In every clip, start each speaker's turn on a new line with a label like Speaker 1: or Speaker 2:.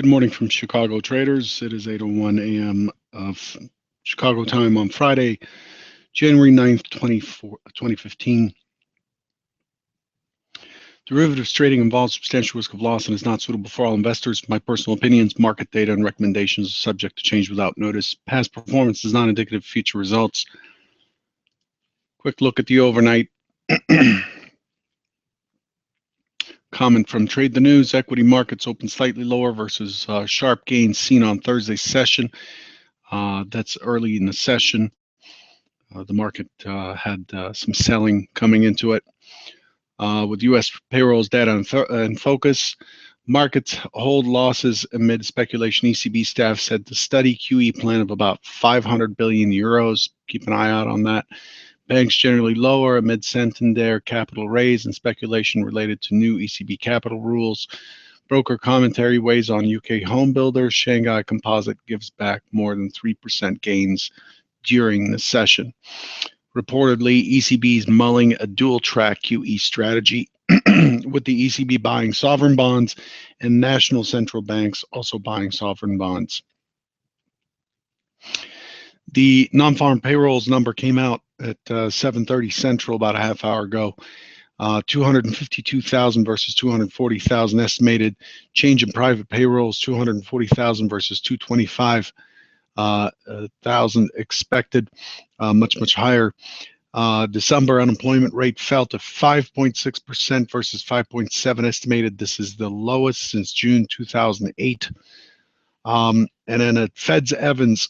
Speaker 1: Good morning from Chicago traders. It is 8:01 a.m. of Chicago time on Friday, January 9th, 2015. Derivatives trading involves substantial risk of loss and is not suitable for all investors. My personal opinions, market data, and recommendations are subject to change without notice. Past performance is not indicative of future results. Quick look at the overnight. Comment from Trade the News. Equity markets open slightly lower versus sharp gains seen on Thursday's session. That's early in the session. The market had some selling coming into it. With U.S. payrolls data in focus, markets hold losses amid speculation. ECB staff said the steady QE plan of about 500 billion euros. Keep an eye out on that. Banks generally lower amid Santander capital raise and speculation related to new ECB capital rules. Broker commentary weighs on UK home builders. Shanghai Composite gives back more than 3% gains during the session. Reportedly, ECB is mulling a dual-track QE strategy with the ECB buying sovereign bonds and national central banks also buying sovereign bonds. The non-farm payrolls number came out at 7:30 Central about a half hour ago. 252,000 versus 240,000 estimated. Change in private payrolls, 240,000 versus 225,000 expected, much higher. December unemployment rate fell to 5.6% versus 5.7% estimated. This is the lowest since June 2008. And then at Fed's Evans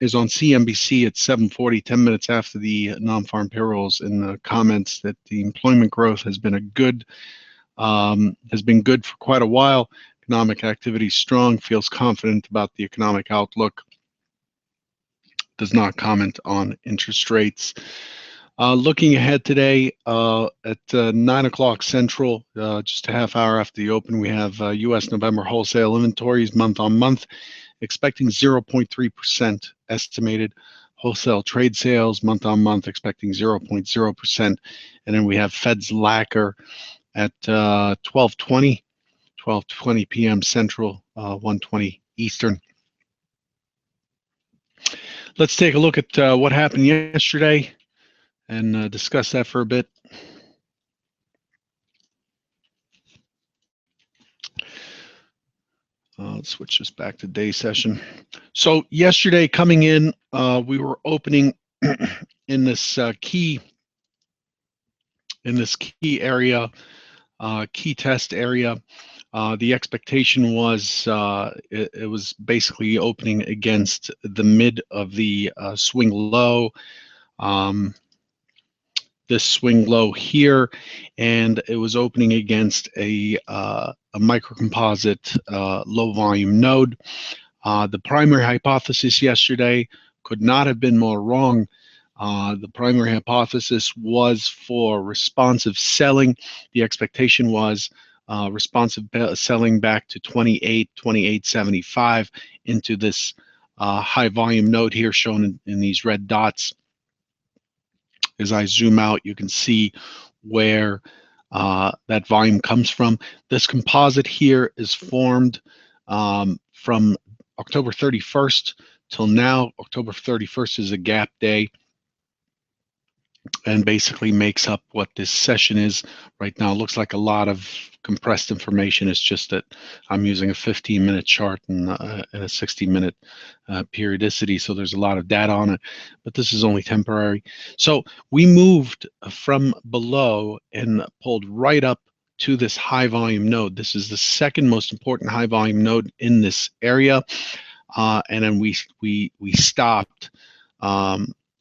Speaker 1: is on CNBC at 7:40, 10 minutes after the non-farm payrolls, in the comments that the employment growth has been good for quite a while. Economic activity is strong, feels confident about the economic outlook. Does not comment on interest rates. Looking ahead today at 9 o'clock Central, just a half hour after the open, we have U.S. November wholesale inventories month on month, expecting 0.3% estimated. Wholesale trade sales month on month, expecting 0.0%. And then we have Fed's lacquer at 12:20 p.m. Central, 1:20 Eastern. Let's take a look at what happened yesterday and discuss that for a bit. Let's switch this back to day session. So yesterday coming in, we were opening in this key area, key test area. The expectation was it was basically opening against the mid of the swing low. This swing low here, and it was opening against a microcomposite low volume node. The primary hypothesis yesterday could not have been more wrong. The primary hypothesis was for responsive selling. The expectation was responsive selling back to 28.75 into this high volume node here shown in these red dots. As I zoom out, you can see where that volume comes from. This composite here is formed from October 31st till now. October 31st is a gap day and basically makes up what this session is right now. It looks like a lot of compressed information. It's just that I'm using a 15-minute chart and a 60-minute periodicity, so there's a lot of data on it, but this is only temporary. So we moved from below and pulled right up to this high volume node. This is the second most important high volume node in this area, and then we stopped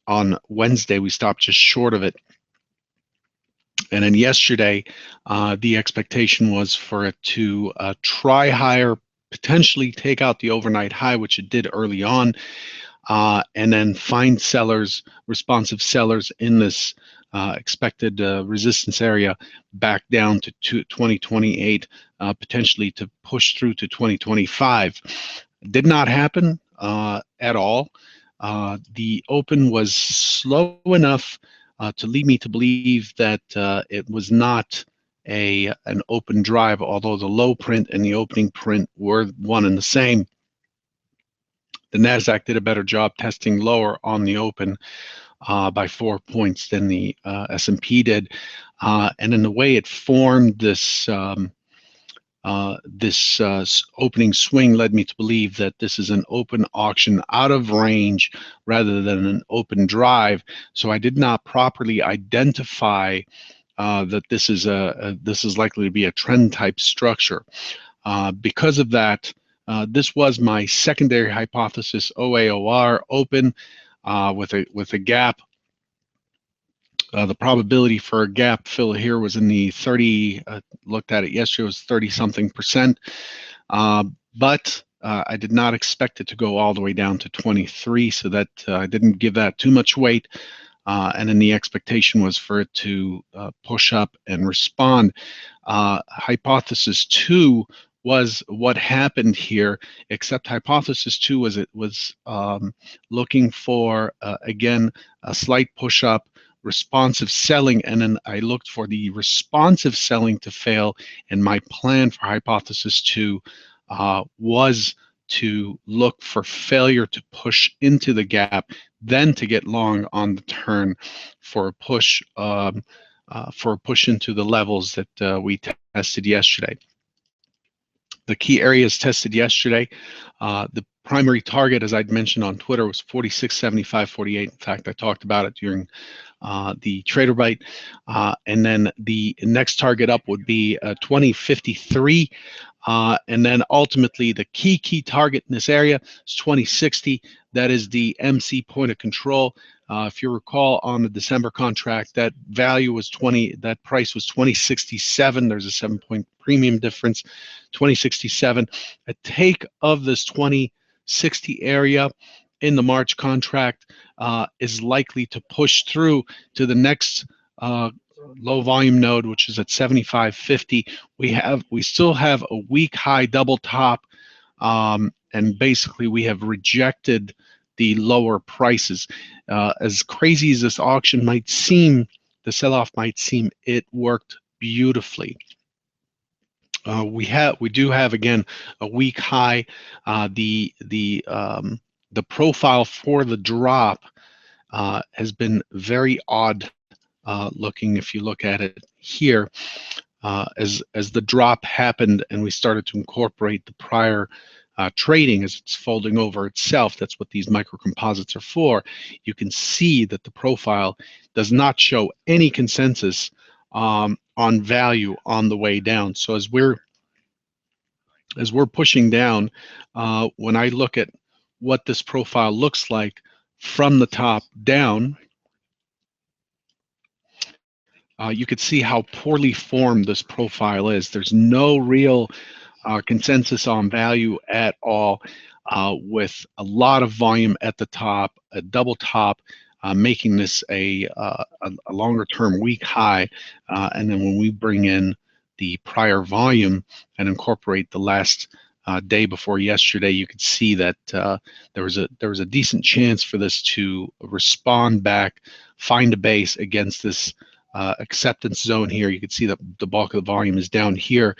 Speaker 1: on Wednesday. We stopped just short of it. And then yesterday, the expectation was for it to try higher, potentially take out the overnight high, which it did early on, and then find sellers, responsive sellers in this expected resistance area back down to 2028, potentially to push through to 2025. Did not happen at all. The open was slow enough to lead me to believe that it was not an open drive, although the low print and the opening print were one and the same. The NASDAQ did a better job testing lower on the open by 4 points than the S&P did. And in the way it formed this opening swing led me to believe that this is an open auction out of range rather than an open drive. So I did not properly identify that this is likely to be a trend type structure. Because of that, this was my secondary hypothesis, OAOR open with a gap. The probability for a gap fill here was in the 30, looked at it yesterday, it was 30-something%. But I did not expect it to go all the way down to 23, so that I didn't give that too much weight. And then the expectation was for it to push up and respond. Hypothesis 2 was what happened here, except hypothesis 2 was it was looking for, again, a slight push up, responsive selling, and then I looked for the responsive selling to fail, and my plan for hypothesis 2 was to look for failure to push into the gap, then to get long on the turn for a push into the levels that we tested yesterday. The key areas tested yesterday, the primary target, as I'd mentioned on Twitter, was 46.75.48. In fact, I talked about it during the Trader Bite. And then the next target up would be 20.53. And then ultimately the key target in this area is 20.60. That is the MC point of control. If you recall, on the December contract, that value was that price was 20.67. There's a 7-point premium difference, 20.67. A take of this 20.60 area in the March contract is likely to push through to the next low volume node, which is at 75.50. We still have a weak high double top, and basically we have rejected the lower prices. As crazy as this auction might seem, the sell-off might seem, it worked beautifully. We do have again a weak high. The profile for the drop has been very odd looking. If you look at it here, as the drop happened and we started to incorporate the prior trading as it's folding over itself, that's what these microcomposites are for, you can see that the profile does not show any consensus on value on the way down. So as we're pushing down, when I look at what this profile looks like from the top down, you could see how poorly formed this profile is. There's no real consensus on value at all, with a lot of volume at the top, a double top, making this a longer-term weak high. And then when we bring in the prior volume and incorporate the last day before yesterday, you could see that there was a decent chance for this to respond back, find a base against this acceptance zone here. You can see that the bulk of the volume is down here.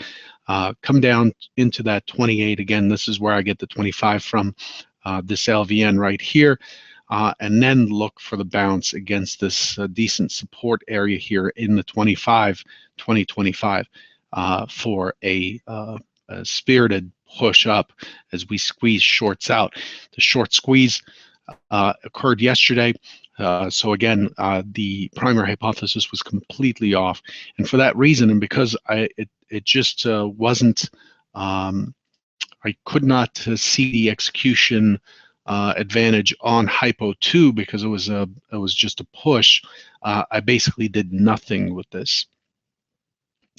Speaker 1: Come down into that 28 again. This is where I get the 25 from, this LVN right here, and then look for the bounce against this decent support area here in the 2025 for a spirited push up as we squeeze shorts out. The short squeeze occurred yesterday. So again, the primary hypothesis was completely off, and for that reason, and because it just wasn't, I could not see the execution advantage on Hypo 2 because it was just a push. I basically did nothing with this.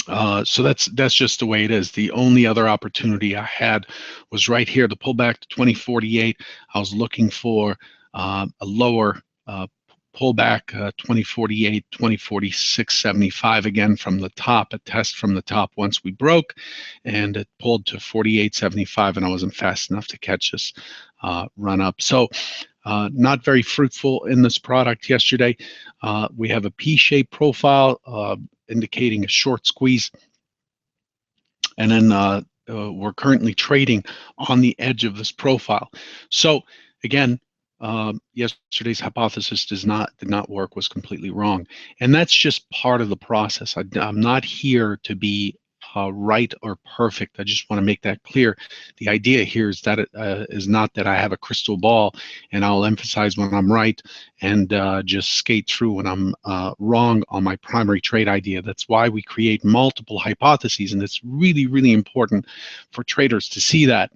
Speaker 1: So that's just the way it is. The only other opportunity I had was right here, the pullback to 2048. I was looking for a lower pullback, 2048, 2046.75 again from the top, a test from the top once we broke, and it pulled to 48.75, and I wasn't fast enough to catch this run up. So not very fruitful in this product yesterday. We have a P-shaped profile indicating a short squeeze and then we're currently trading on the edge of this profile. So again, yesterday's hypothesis did not work, was completely wrong, and that's just part of the process. I'm not here to be right or perfect. I just want to make that clear. The idea here is that it is not that I have a crystal ball and I'll emphasize when I'm right and just skate through when I'm wrong on my primary trade idea. That's why we create multiple hypotheses, and it's really, really important for traders to see that.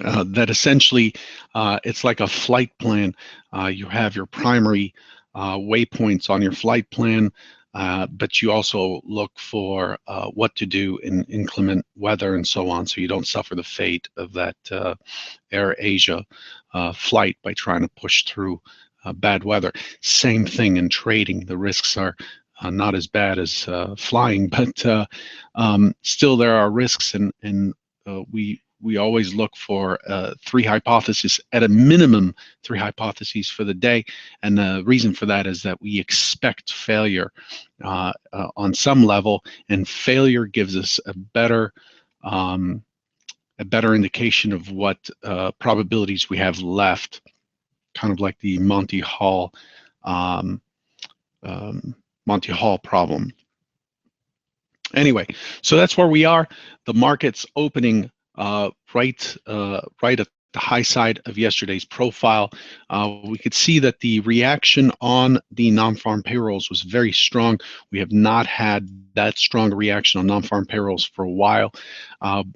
Speaker 1: That essentially it's like a flight plan. You have your primary waypoints on your flight plan, but you also look for what to do in inclement weather and so on, so you don't suffer the fate of that Air Asia flight by trying to push through bad weather. Same thing in trading. The risks are not as bad as flying, but still there are risks, and we always look for 3 hypotheses, at a minimum 3 hypotheses for the day. And the reason for that is that we expect failure on some level, and failure gives us a better indication of what probabilities we have left, kind of like the Monty Hall problem. Anyway, so that's where we are. The market's opening right at the high side of yesterday's profile. We could see that the reaction on the non-farm payrolls was very strong. We have not had that strong a reaction on non-farm payrolls for a while.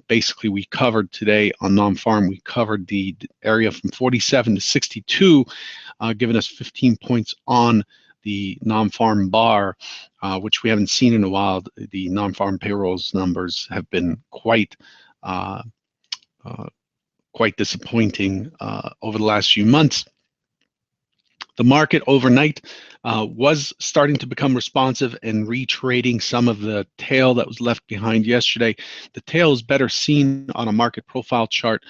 Speaker 1: Basically, we covered today on non-farm, we covered the area from 47 to 62, giving us 15 points on the non-farm bar, which we haven't seen in a while. The non-farm payrolls numbers have been quite disappointing over the last few months. The market overnight was starting to become responsive and retrading some of the tail that was left behind yesterday. The tail is better seen on a market profile chart.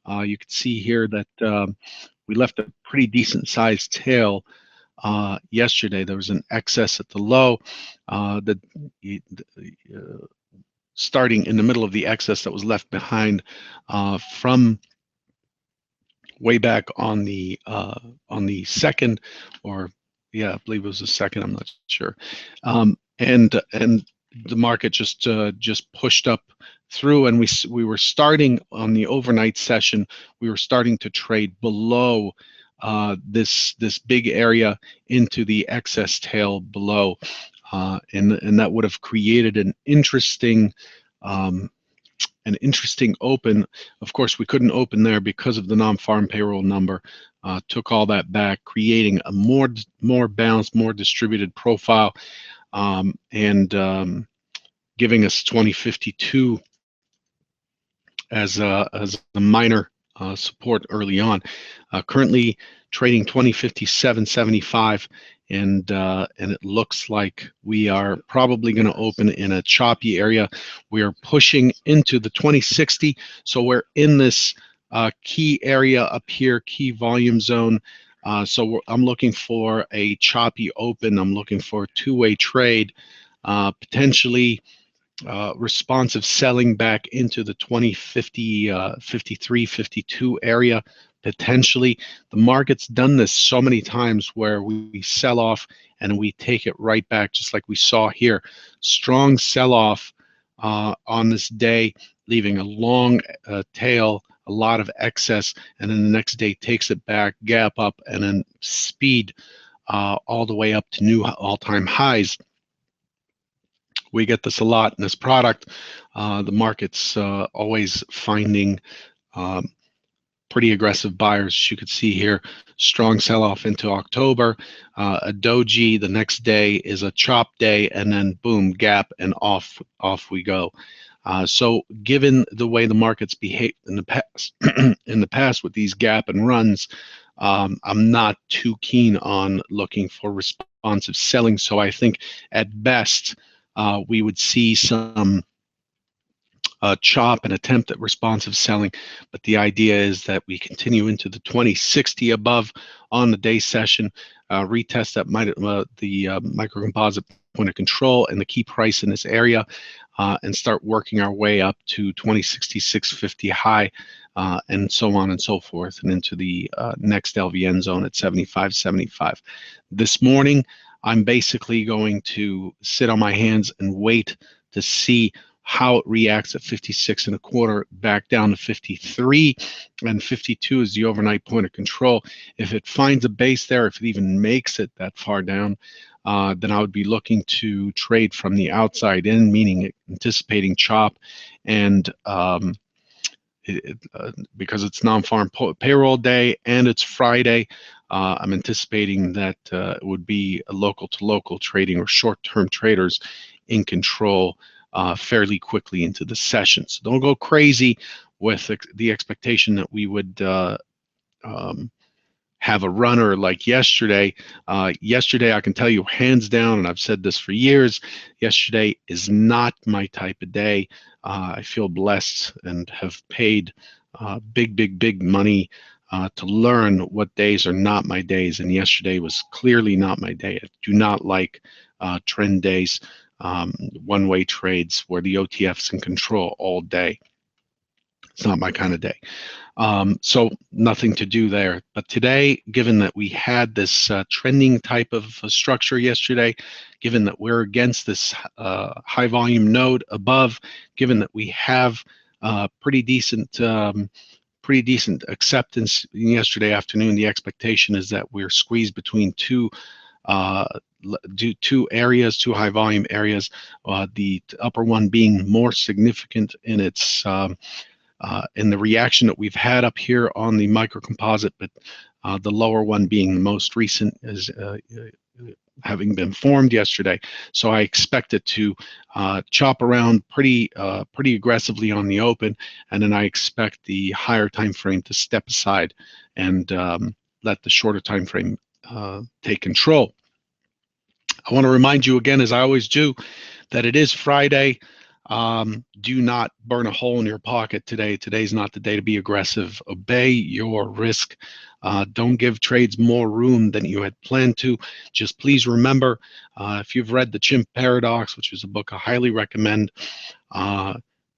Speaker 1: You can see here that we left a pretty decent sized tail yesterday. There was an excess at the low, starting in the middle of the excess that was left behind from way back on the second, or I believe it was the second. I'm not sure, and the market just pushed up through, and we were starting on the overnight session. We were starting to trade below this big area into the excess tail below, and that would have created an interesting open. Of course, we couldn't open there because of the non-farm payroll number. Took all that back, creating a more balanced, more distributed profile, and giving us 2052 as a minor support early on. Currently trading 2057.75, and it looks like we are probably going to open in a choppy area. We are pushing into the 2060, so we're in this key area up here, key volume zone. So I'm looking for a choppy open. I'm looking for a two-way trade, potentially responsive selling back into the 2050, 53, 52 area. Potentially, the market's done this so many times where we sell off and we take it right back, just like we saw here. Strong sell-off on this day, leaving a long tail, a lot of excess, and then the next day takes it back, gap up, and then speed all the way up to new all-time highs. We get this a lot in this product. The market's always finding pretty aggressive buyers. As you could see here, strong sell-off into October. A doji the next day is a chop day, and then boom, gap, and off we go. So given the way the market's behaved in the past, with these gap and runs, I'm not too keen on looking for responsive selling. So I think at best we would see some chop and attempt at responsive selling, but the idea is that we continue into the 2060 above on the day session, retest that the micro composite point of control and the key price in this area, and start working our way up to 2066.50 high, and so on and so forth, and into the next LVN zone at 75.75. This morning, I'm basically going to sit on my hands and wait to see how it reacts at 56.25 back down to 53, and 52 is the overnight point of control. If it finds a base there, if it even makes it that far down, then I would be looking to trade from the outside in, meaning anticipating chop, and because it's non-farm payroll day and it's Friday, I'm anticipating that it would be a local-to-local trading or short-term traders in control fairly quickly into the session. So don't go crazy with the expectation that we would have a runner like yesterday. Yesterday, I can tell you hands down, and I've said this for years, yesterday is not my type of day. I feel blessed and have paid big money to learn what days are not my days, and yesterday was clearly not my day. I do not like trend days, one-way trades where the OTF's in control all day. It's not my kind of day. So nothing to do there. But today, given that we had this trending type of structure yesterday, given that we're against this high volume node above, given that we have pretty decent acceptance yesterday afternoon, the expectation is that we're squeezed between two areas, two high volume areas, the upper one being more significant in its in the reaction that we've had up here on the microcomposite, but the lower one being the most recent, is having been formed yesterday. So I expect it to chop around pretty aggressively on the open, and then I expect the higher time frame to step aside and let the shorter time frame take control. I want to remind you again, as I always do, that it is Friday. Do not burn a hole in your pocket today. Today's not the day to be aggressive. Obey your risk. Don't give trades more room than you had planned to. Just please remember, if you've read The Chimp Paradox, which is a book I highly recommend,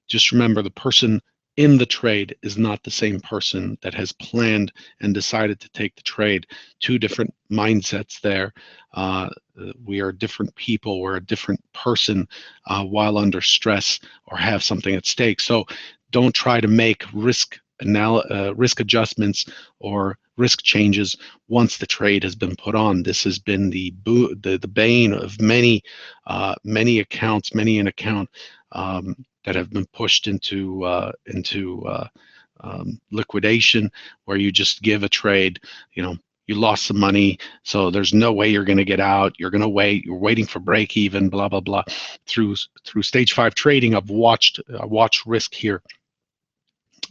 Speaker 1: just remember the person in the trade is not the same person that has planned and decided to take the trade. Two different mindsets there. We are different people. We're a different person while under stress or have something at stake. So don't try to make risk adjustments or risk changes once the trade has been put on. This has been the bane of many accounts, many an account that have been pushed into liquidation, where you just give a trade, you lost some money, so there's no way you're going to get out. You're going to wait. You're waiting for break even. Blah blah blah. Through stage 5 trading, I've watched risk here.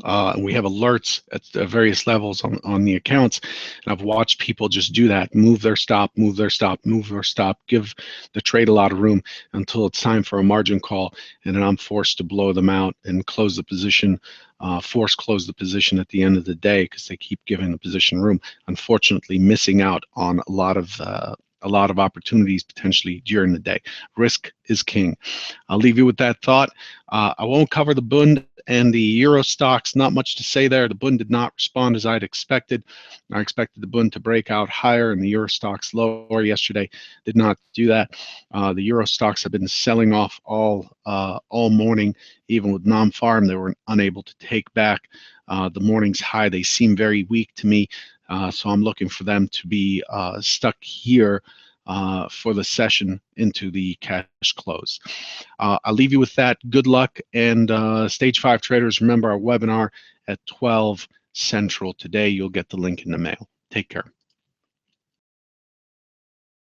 Speaker 1: And we have alerts at various levels on the accounts, and I've watched people just do that, move their stop, give the trade a lot of room until it's time for a margin call, and then I'm forced to blow them out and close the position, close the position at the end of the day, because they keep giving the position room, unfortunately missing out on a lot of opportunities potentially during the day. Risk is king. I'll leave you with that thought. I won't cover the Bund and the Euro stocks. Not much to say there. The Bund did not respond as I'd expected. I expected the Bund to break out higher and the Euro stocks lower yesterday. Did not do that. The Euro stocks have been selling off all morning. Even with non-farm, they were unable to take back the morning's high. They seem very weak to me. So I'm looking for them to be stuck here for the session into the cash close. I'll leave you with that. Good luck, and stage 5 traders, remember our webinar at 12 Central today. You'll get the link in the mail. Take care.